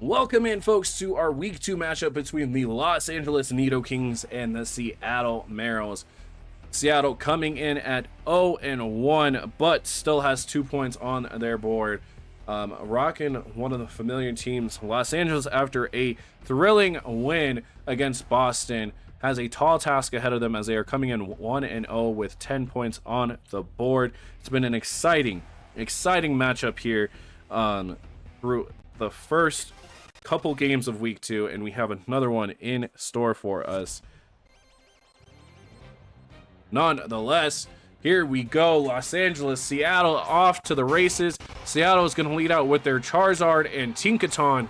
Welcome in, folks, to our Week 2 matchup between the Los Angeles Nidokings and the Seattle Marills. Seattle coming in at 0-1, but still has 2 points on their board. Rocking one of the familiar teams, Los Angeles, after a thrilling win against Boston, has a tall task ahead of them as they are coming in 1-0 with 10 points on the board. It's been an exciting matchup here through the first couple games of Week 2, and we have another one in store for us. Nonetheless, here we go. Los Angeles, Seattle off to the races. Seattle is going to lead out with their Charizard and Tinkaton.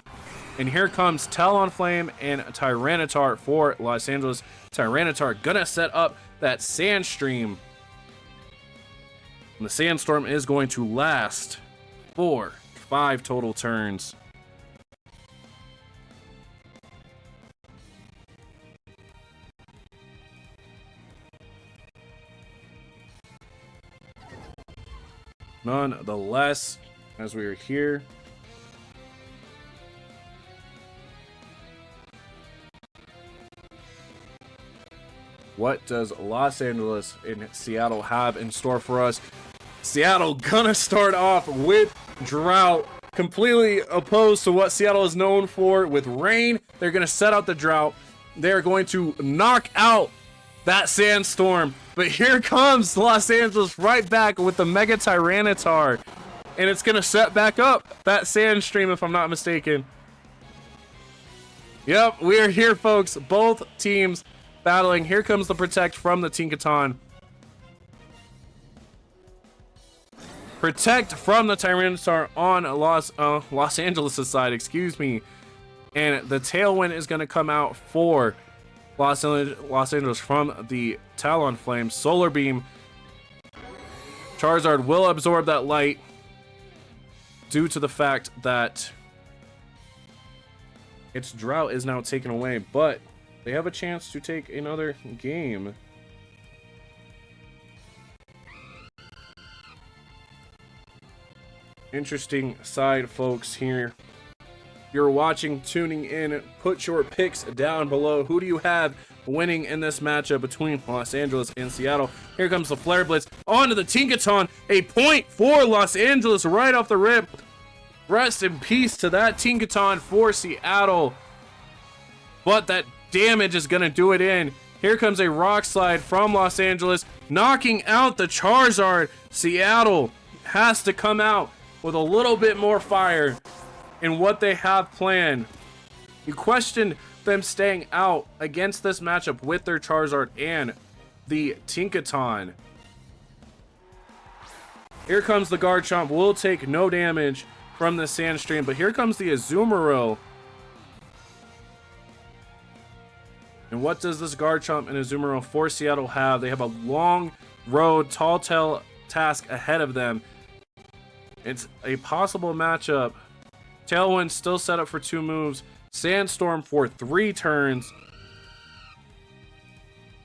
And here comes Talonflame and Tyranitar for Los Angeles. Tyranitar gonna set up that Sandstream. And the Sandstorm is going to last for 5 total turns. Nonetheless, as we are here, what does Los Angeles and Seattle have in store for us? Seattle gonna start off with Drought, completely opposed to what Seattle is known for with rain. They're gonna set out the Drought. They're going to knock out that Sandstorm. But here comes Los Angeles right back with the Mega Tyranitar. And it's going to set back up that Sandstream, if I'm not mistaken. Yep, we are here, folks. Both teams battling. Here comes the Protect from the Tinkaton. Protect from the Tyranitar on Los Angeles' side, excuse me. And the Tailwind is going to come out for Los Angeles from the Talonflame. Solar Beam. Charizard will absorb that light due to the fact that its Drought is now taken away, but they have a chance to take another game. Interesting side, folks, here. You're watching, tuning in, put your picks down below. Who do you have winning in this matchup between Los Angeles and Seattle? Here comes the Flare Blitz onto the Tinkaton. A point for Los Angeles right off the rip. Rest in peace to that Tinkaton for Seattle. But that damage is going to do it in. Here comes a Rock Slide from Los Angeles, knocking out the Charizard. Seattle has to come out with a little bit more fire in what they have planned. You question them staying out against this matchup with their Charizard and the Tinkaton. Here comes the Garchomp. Will take no damage from the Sandstream, but here comes the Azumarill. And what does this Garchomp and Azumarill for Seattle have? They have a long road, tall tale task ahead of them. It's a possible matchup. Tailwind still set up for 2 moves. Sandstorm for 3 turns.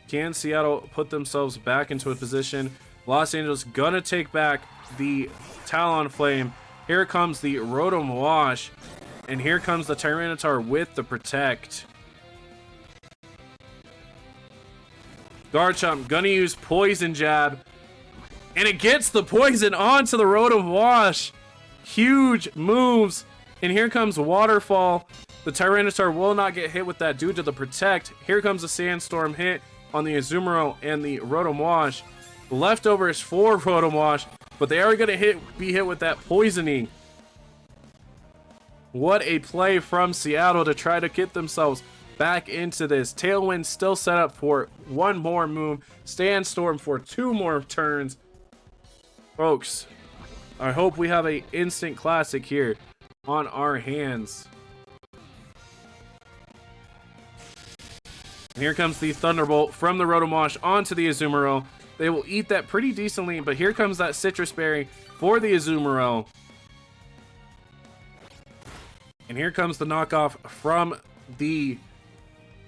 Can Seattle put themselves back into a position? Los Angeles gonna take back the Talonflame. Here comes the Rotom Wash. And here comes the Tyranitar with the Protect. Garchomp gonna use Poison Jab. And it gets the poison onto the Rotom Wash. Huge moves. And here comes Waterfall. The Tyranitar will not get hit with that due to the Protect. Here comes a Sandstorm hit on the Azumarill and the Rotom Wash. The leftovers for Rotom Wash, but they are going to be hit with that Poisoning. What a play from Seattle to try to get themselves back into this. Tailwind still set up for 1 more move. Sandstorm for 2 more turns. Folks, I hope we have an instant classic here on our hands. And here comes the Thunderbolt from the Rotom Wash onto the Azumarill. They will eat that pretty decently, but here comes that Citrus Berry for the Azumarill. And here comes the knockoff from the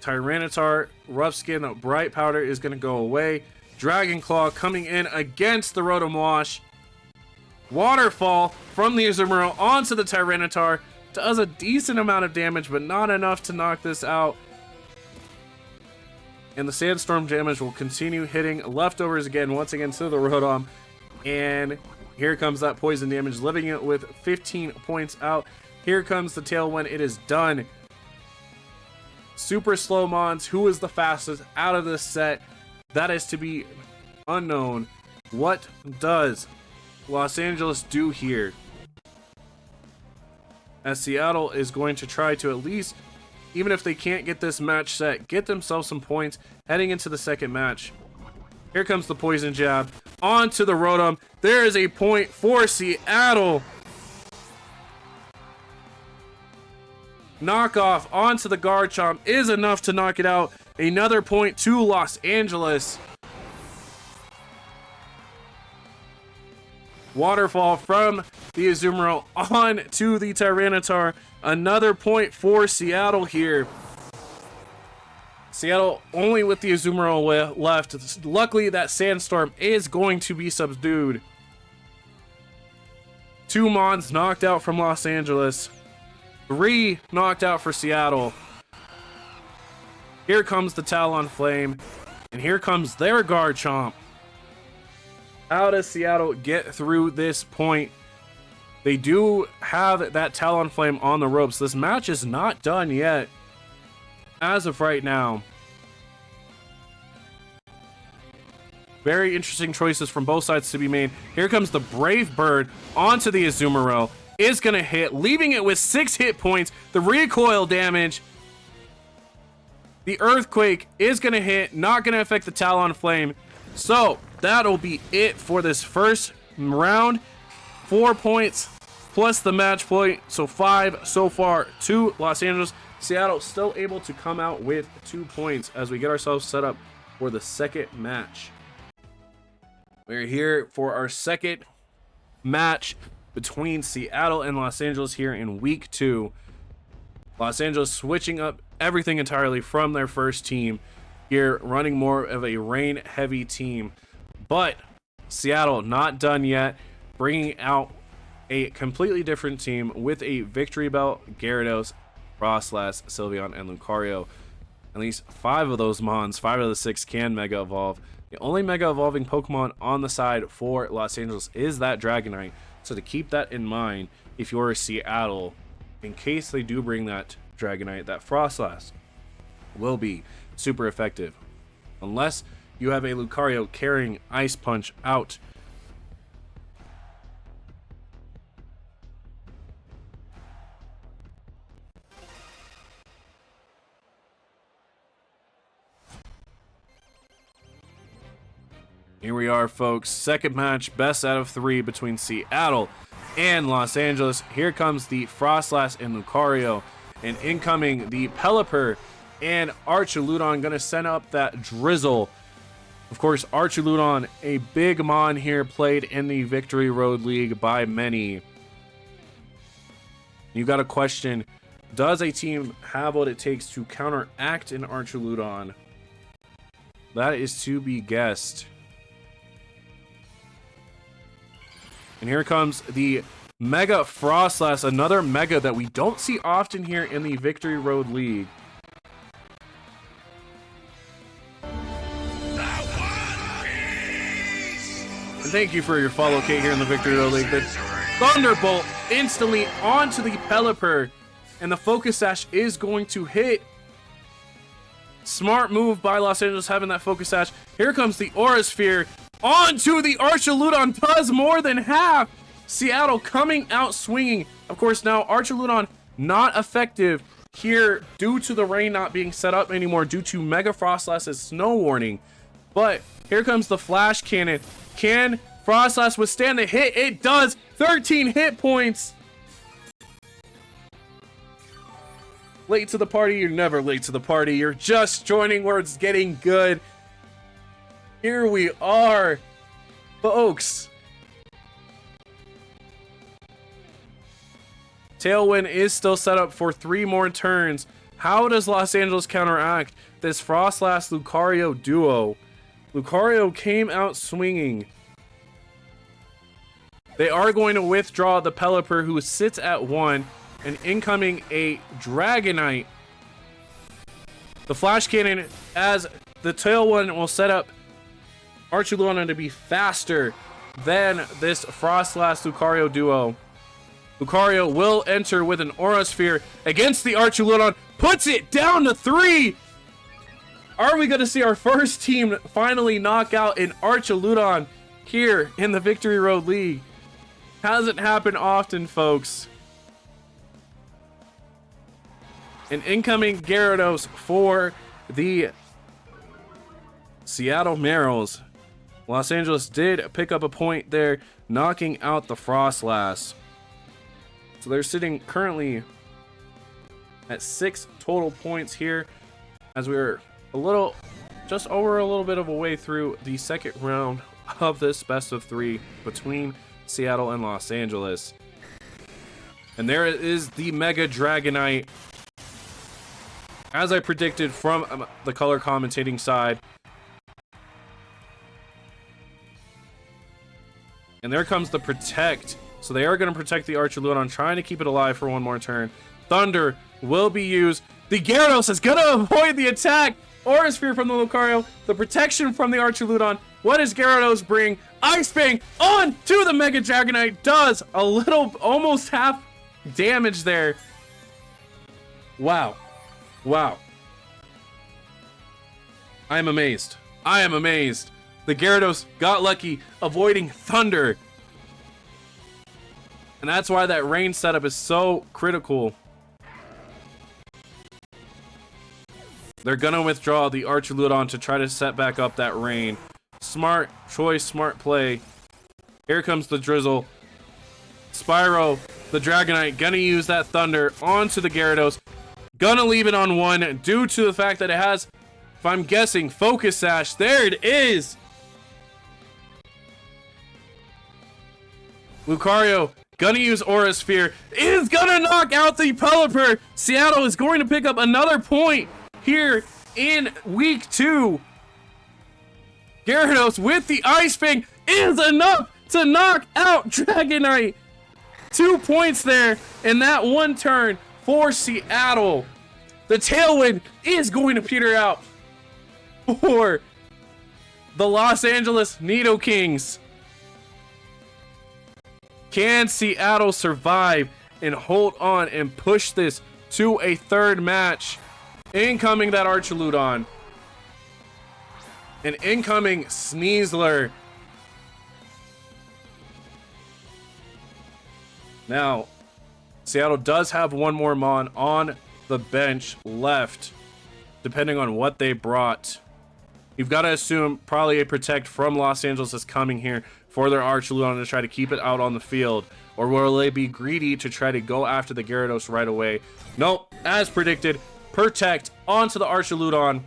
Tyranitar. Rough Skin, Bright Powder is going to go away. Dragon Claw coming in against the Rotom Wash. Waterfall from the Azumarill onto the Tyranitar. does a decent amount of damage, but not enough to knock this out. And the Sandstorm damage will continue hitting leftovers again, once again to the Rotom. And here comes that poison damage, living it with 15 points out. Here comes the Tailwind. It is done. Super Slow Mons, who is the fastest out of this set? That is to be unknown. What does Los Angeles do here? As Seattle is going to try to at least, even if they can't get this match set, get themselves some points heading into the second match. Here comes the Poison Jab onto the Rotom. There is a point for Seattle. Knockoff onto the Garchomp is enough to knock it out. Another point to Los Angeles. Waterfall from the Azumarill on to the Tyranitar. Another point for Seattle here. Seattle only with the Azumarill left. Luckily, that Sandstorm is going to be subdued. 2 Mons knocked out from Los Angeles. 3 knocked out for Seattle. Here comes the Talonflame. And here comes their Garchomp. How does Seattle get through this point? They do have that Talonflame on the ropes. This match is not done yet, as of right now. Very interesting choices from both sides to be made. Here comes the Brave Bird onto the Azumarill. Is going to hit, leaving it with 6 hit points. The recoil damage. The Earthquake is going to hit, not going to affect the Talonflame. So, that'll be it for this first round. 4 points plus the match point, so 5 so far to Los Angeles. Seattle still able to come out with 2 points as we get ourselves set up for the second match. We're here for our second match between Seattle and Los Angeles here in week 2. Los Angeles switching up everything entirely from their first team here, running more of a rain heavy team. But Seattle not done yet, bringing out a completely different team with a Victory Belt, Gyarados, Frostlass, Sylveon, and Lucario. At least 5 of those Mons, 5 of the 6 can Mega Evolve. The only Mega Evolving Pokemon on the side for Los Angeles is that Dragonite. So to keep that in mind, if you're Seattle, in case they do bring that Dragonite, that Frostlass will be super effective. Unless you have a Lucario carrying Ice Punch out. Here we are, folks. Second match, best out of 3 between Seattle and Los Angeles. Here comes the Frostlass and Lucario. And incoming, the Pelipper and Archuludon going to send up that Drizzle. Of course, Archuludon, a big Mon here, played in the Victory Road League by many. You got a question, does a team have what it takes to counteract an Archuludon? That is to be guessed. And here comes the Mega Frostlass, another Mega that we don't see often here in the Victory Road League. And thank you for your follow, Kate, here in the Victory Road League. The Thunderbolt instantly onto the Pelipper, and the Focus Sash is going to hit. Smart move by Los Angeles having that Focus Sash. Here comes the Aura Sphere onto the Archuludon, does more than half. Seattle coming out swinging. Of course, now Archuludon not effective here due to the rain not being set up anymore due to Mega Frostlass's snow warning. But here comes the Flash Cannon. Can Frostlass withstand the hit? It does. 13 hit points. Late to the party? You're never late to the party. You're just joining where it's getting good. Here we are, folks. Tailwind is still set up for 3 more turns. How does Los Angeles counteract this Frostlass Lucario duo? Lucario came out swinging. They are going to withdraw the Pelipper, who sits at 1. And incoming a Dragonite. The Flash Cannon, as the tail one, will set up Archuludon to be faster than this Frostlass Lucario duo. Lucario will enter with an Aura Sphere against the Archuludon, puts it down to 3. Are we going to see our first team finally knock out an Archuludon here in the Victory Road League? Hasn't happened often, folks. An incoming Gyarados for the Seattle Marills. Los Angeles did pick up a point there, knocking out the Frostlass. So they're sitting currently at 6 total points here, as we're just over a little bit of a way through the second round of this best of 3 between Seattle and Los Angeles. And there is the Mega Dragonite. As I predicted from the color commentating side. And there comes the Protect. So they are going to protect the Archuludon, trying to keep it alive for one more turn. Thunder will be used. The Gyarados is going to avoid the attack. Aura Sphere from the Lucario. The protection from the Archuludon. What does Gyarados bring? Ice Fang on to the Mega Dragonite. Does a little, almost half damage there. Wow. Wow. I am amazed. I am amazed. The Gyarados got lucky, avoiding Thunder. And that's why that rain setup is so critical. They're gonna withdraw the Archuludon to try to set back up that rain. Smart choice, smart play. Here comes the Drizzle. Spyro, the Dragonite, gonna use that Thunder onto the Gyarados. Gonna leave it on 1 due to the fact that it has, if I'm guessing, Focus Sash. There it is. Lucario gonna use Aura Sphere. Is gonna knock out the Pelipper. Seattle is going to pick up another point here in week 2. Gyarados with the Ice Fang is enough to knock out Dragonite. 2 points there in that one turn for Seattle. The Tailwind is going to peter out for the Los Angeles Nidokings. Can Seattle survive and hold on and push this to a third match? Incoming that Archuludon. An incoming Sneasler. Now, Seattle does have one more Mon on the bench left, depending on what they brought. You've got to assume probably a Protect from Los Angeles is coming here for their Archuludon to try to keep it out on the field. Or will they be greedy to try to go after the Gyarados right away? Nope, as predicted, Protect onto the Archuludon.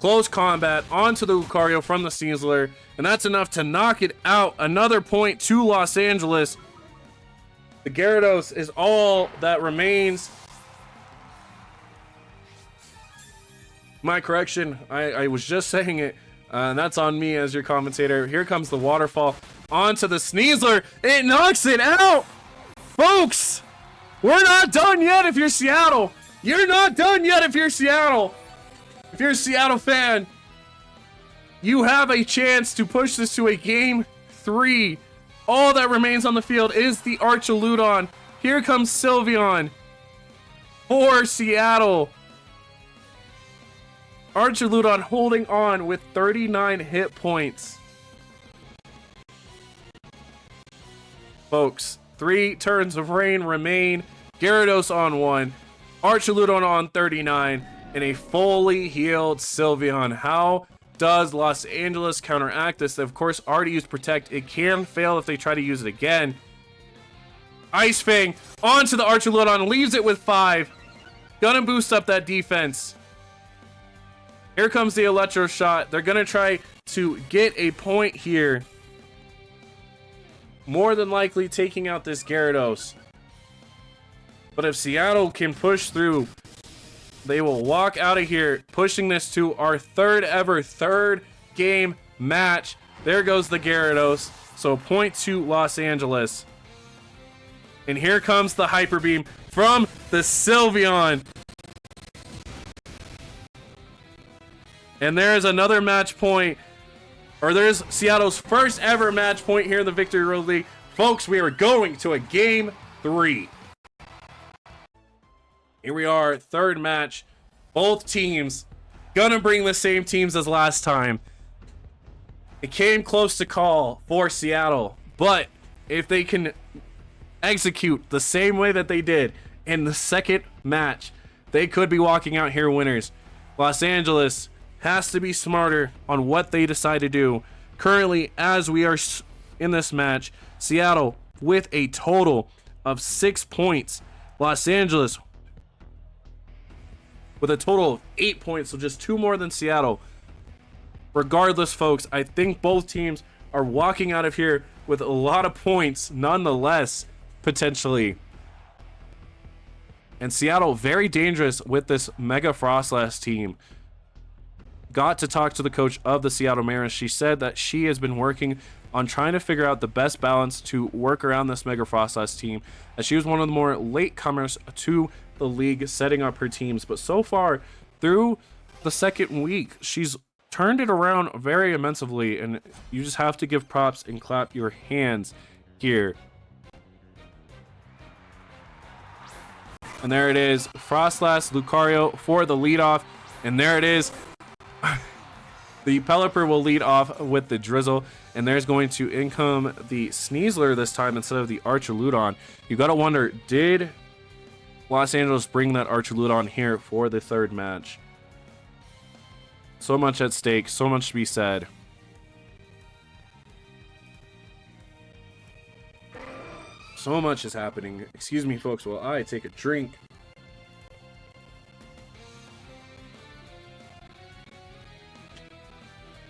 Close combat onto the Lucario from the Sneasler, and that's enough to knock it out. Another point to Los Angeles. The Gyarados is all that remains. My correction, I was just saying it, and that's on me as your commentator. Here comes the Waterfall onto the Sneasler. It knocks it out! Folks, we're not done yet if you're Seattle. You're not done yet if you're Seattle. If you're a Seattle fan, you have a chance to push this to a game 3. All that remains on the field is the Archuludon. Here comes Sylveon for Seattle. Archuludon holding on with 39 hit points. Folks, 3 turns of rain remain. Gyarados on 1, Archuludon on 39, and a fully healed Sylveon. How does Los Angeles counteract this? They, of course, already used Protect. It can fail if they try to use it again. Ice Fang onto the Archuludon, leaves it with 5. Gonna boost up that defense. Here comes the Electro Shot. They're gonna try to get a point here. More than likely taking out this Gyarados. But if Seattle can push through, they will walk out of here, pushing this to our third game match. There goes the Gyarados. So point to Los Angeles. And here comes the Hyper Beam from the Sylveon. And there's another match point. Or there's Seattle's first ever match point here in the Victory Road League. Folks, we are going to a Game 3. Here we are, third match. Both teams gonna bring the same teams as last time. It came close to call for Seattle, but if they can execute the same way that they did in the second match, they could be walking out here winners. Los Angeles has to be smarter on what they decide to do. Currently, as we are in this match, Seattle with a total of 6 points. Los Angeles with a total of 8 points, so just 2 more than Seattle. Regardless, folks, I think both teams are walking out of here with a lot of points nonetheless, potentially. And Seattle, very dangerous with this Mega Frostlass team. Got to talk to the coach of the Seattle Mariners. She said that she has been working on trying to figure out the best balance to work around this Mega Frostlass team, as she was one of the more latecomers to the league, setting up her teams. But so far, through the second week, she's turned it around very immensely, and you just have to give props and clap your hands here. And there it is, Frostlass Lucario for the leadoff, and there it is. The Pelipper will lead off with the Drizzle, and there's going to income the Sneasler this time instead of the Archaludon. You gotta wonder, did Los Angeles bring that Archaludon here for the third match? So much at stake, so much to be said. So much is happening. Excuse me, folks, while I take a drink.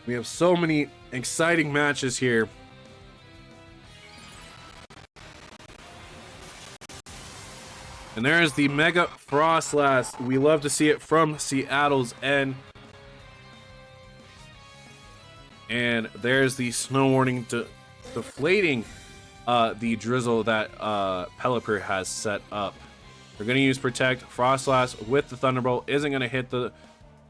We have so many exciting matches here. And there is the Mega Frostlass. We love to see it from Seattle's end. And there's the snow warning deflating the Drizzle that Pelipper has set up. They're going to use Protect. Frostlass with the Thunderbolt isn't going to hit the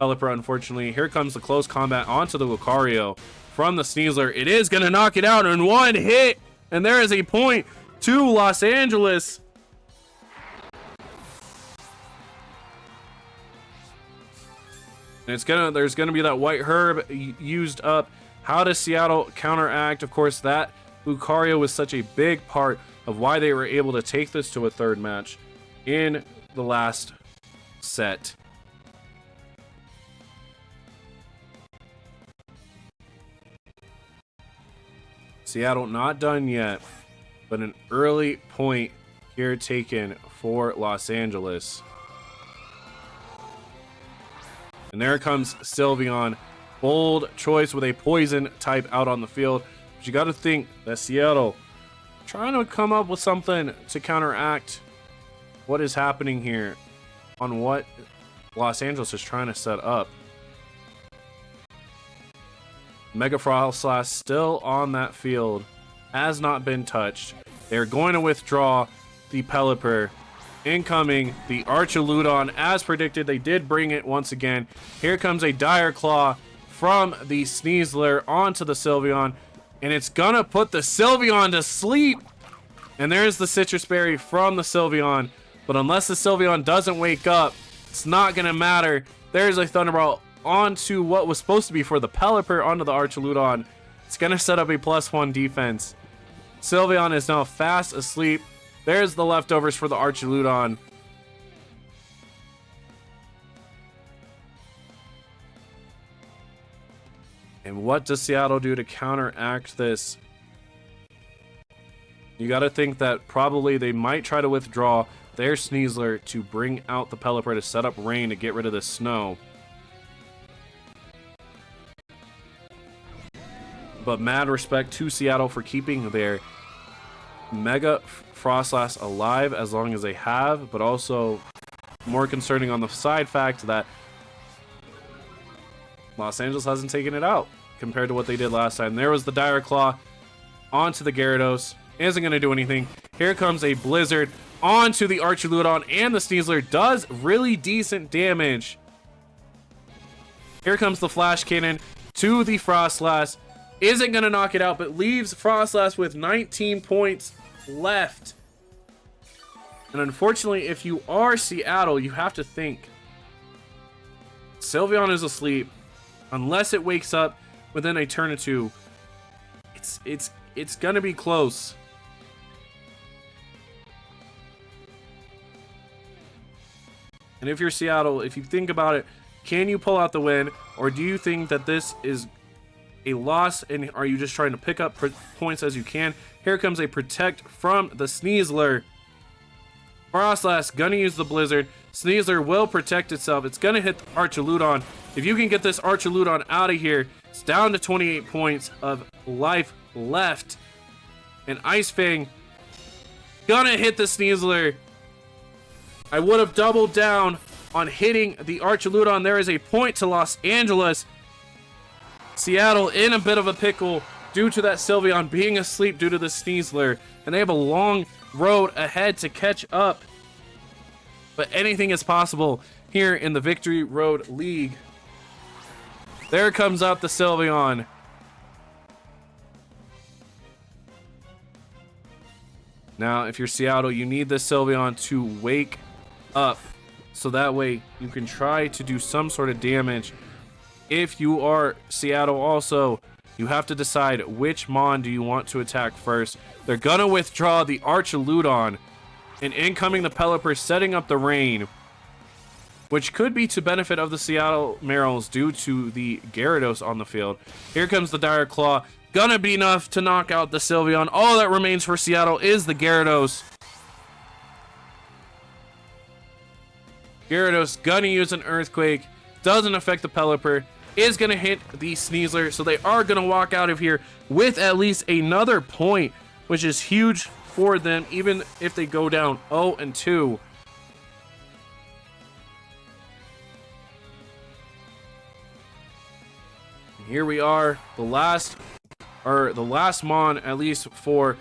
Pelipper, unfortunately. Here comes the close combat onto the Lucario from the Sneasler. It is going to knock it out in one hit. And there is a point to Los Angeles. And there's gonna be that White Herb used up. How does Seattle counteract? Of course, that Lucario was such a big part of why they were able to take this to a third match in the last set. Seattle not done yet, but an early point here taken for Los Angeles. And there comes Sylveon. Bold choice with a poison type out on the field. But you got to think that Seattle trying to come up with something to counteract what is happening here on what Los Angeles is trying to set up. Mega Frostlass still on that field. Has not been touched. They're going to withdraw the Pelipper. Incoming the Archaludon, as predicted. They did bring it once again. Here comes a Dire Claw from the Sneasler onto the Sylveon, and it's gonna put the Sylveon to sleep. And there's the Citrus Berry from the Sylveon, but unless the Sylveon doesn't wake up, it's not gonna matter. There's a Thunderbolt onto what was supposed to be for the Pelipper onto the Archaludon. It's gonna set up a +1 defense. Sylveon is now fast asleep. There's the leftovers for the Archaludon. And what does Seattle do to counteract this? You got to think that probably they might try to withdraw their Sneasler to bring out the Pelipper to set up rain to get rid of the snow. But mad respect to Seattle for keeping their Mega Frostlass alive as long as they have, but also more concerning on the side fact that Los Angeles hasn't taken it out compared to what they did last time. There was the Dire Claw onto the Gyarados, Isn't going to do anything. Here comes a Blizzard onto the Archaludon, and the Sneasler does really decent damage. Here comes the Flash Cannon to the Frostlass. Isn't going to knock it out, but leaves Frostlass with 19 points left. And unfortunately, if you are Seattle, you have to think. Sylveon is asleep. Unless it wakes up within a turn or two, it's going to be close. And if you're Seattle, if you think about it, can you pull out the win? Or do you think that this is a loss, and are you just trying to pick up points as you can? Here comes a Protect from the Sneasler. Frostlass gonna use the Blizzard. Sneasler will protect itself. It's gonna hit the Archaludon. If you can get this Archaludon out of here, it's down to 28 points of life left. And Ice Fang gonna hit the Sneasler. I would have doubled down on hitting the Archaludon. There is a point to Los Angeles. Seattle in a bit of a pickle due to that Sylveon being asleep due to the Sneasler. And they have a long road ahead to catch up. But anything is possible here in the Victory Road League. There comes out the Sylveon. Now, if you're Seattle, you need the Sylveon to wake up, so that way you can try to do some sort of damage. If you are Seattle also, you have to decide which Mon do you want to attack first. They're gonna withdraw the Archaludon, and incoming the Pelipper, setting up the rain, which could be to benefit of the Seattle Marills due to the Gyarados on the field. Here comes the Dire Claw, gonna be enough to knock out the Sylveon. All that remains for Seattle is the Gyarados. Gyarados gonna use an Earthquake, doesn't affect the Pelipper, is gonna hit the Sneasler, so they are gonna walk out of here with at least another point, which is huge for them, even if they go down 0-2. Here we are, the last Mon, at least for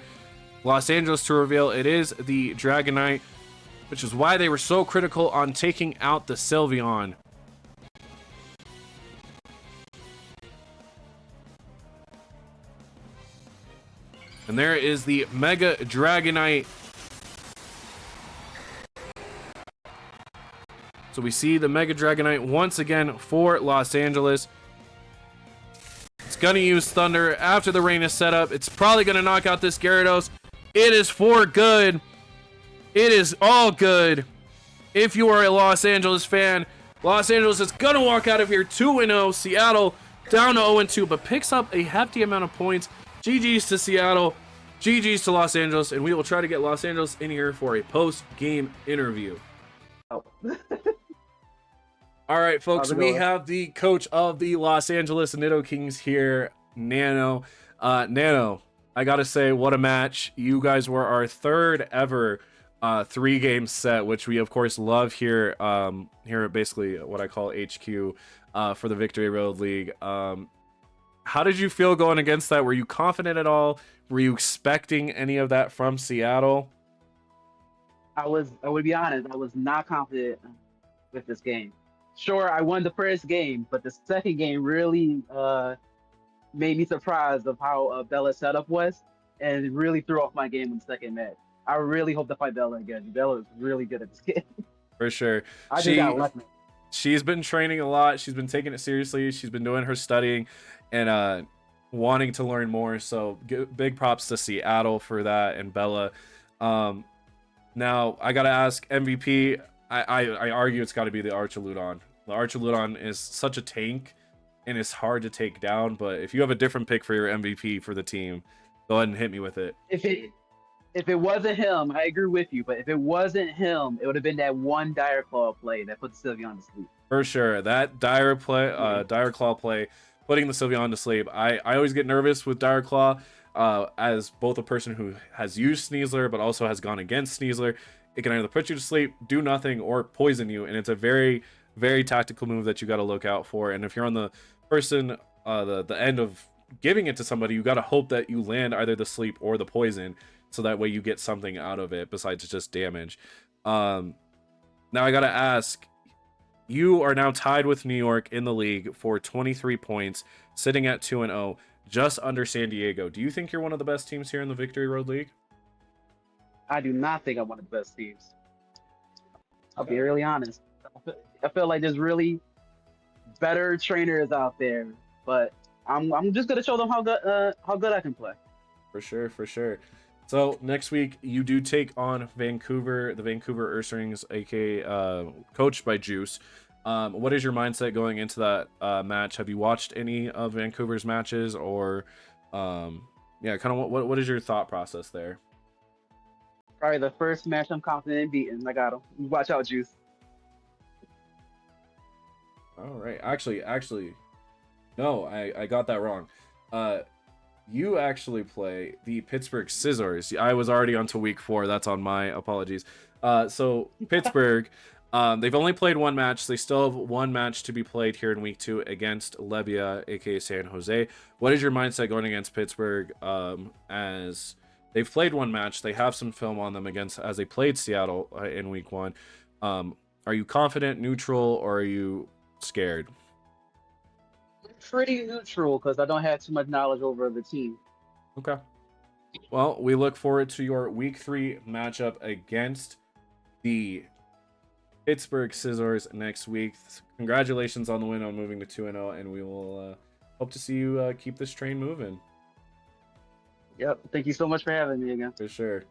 Los Angeles to reveal. It is the Dragonite, which is why they were so critical on taking out the Sylveon. And there is the Mega Dragonite. So we see the Mega Dragonite once again for Los Angeles. It's gonna use Thunder after the rain is set up. It's probably gonna knock out this Gyarados. It is for good. It is all good. If you are a Los Angeles fan, Los Angeles is gonna walk out of here 2-0. Seattle down to 0-2, but picks up a hefty amount of points. GG's to Seattle, GG's to Los Angeles, and we will try to get Los Angeles in here for a post-game interview. Oh. All right, folks, we have the coach of the Los Angeles Nidokings here, Nano. Nano, I gotta say, what a match. You guys were our third ever 3-game set, which we of course love here here at basically what I call HQ for the Victory Road League. How did you feel going against that? Were you confident at all? Were you expecting any of that from Seattle? I would be honest, I was not confident with this game. Sure, I won the first game, but the second game really made me surprised of how Bella's setup was, and it really threw off my game in the second match. I really hope to fight Bella again. Bella is really good at this game. For sure. I just got lucky. She's been training a lot. She's been taking it seriously. She's been doing her studying and wanting to learn more. So big props to Seattle for that, and Bella. Now I gotta ask MVP. I argue it's got to be the Archaludon. The Archaludon is such a tank, and it's hard to take down. But if you have a different pick for your MVP for the team, go ahead and hit me with it. If it wasn't him, I agree with you. But if it wasn't him, it would have been that one Dire Claw play that put Sylveon to sleep. For sure, that Dire Claw play, putting the Sylveon to sleep. I always get nervous with Dire Claw, as both a person who has used Sneasler but also has gone against Sneasler. It can either put you to sleep, do nothing, or poison you, and it's a very, very tactical move that you got to look out for. And if you're on the person, the end of giving it to somebody, you got to hope that you land either the sleep or the poison so that way you get something out of it besides just damage. Now I gotta ask, you are now tied with New York in the league for 23 points, sitting at 2-0, just under San Diego. Do you think you're one of the best teams here in the Victory Road League? I do not think I'm one of the best teams. I'll be Okay. really honest. I feel like there's really better trainers out there, but I'm just gonna show them how good I can play. For sure, for sure. So next week you do take on Vancouver, the Vancouver Earthlings, aka coached by Juice. What is your mindset going into that match? Have you watched any of Vancouver's matches, or yeah, kind of what is your thought process there? Probably the first match I'm confident in beating. I got him. Watch out, Juice. All right, actually, no, I got that wrong. You actually play the Pittsburgh Scissors. I was already on to week 4. That's on my apologies. So Pittsburgh, they've only played one match. They still have one match to be played here in week 2 against Levia, aka San Jose. What is your mindset going against Pittsburgh? As they've played one match, they have some film on them against as they played Seattle in week 1. Are you confident, neutral, or are you scared? Pretty neutral because I don't have too much knowledge over the team. Okay. Well, we look forward to your week 3 matchup against the Pittsburgh Scissors next week. Congratulations on the win on moving to 2-0, and we will hope to see you keep this train moving. Yep. Thank you so much for having me again. For sure.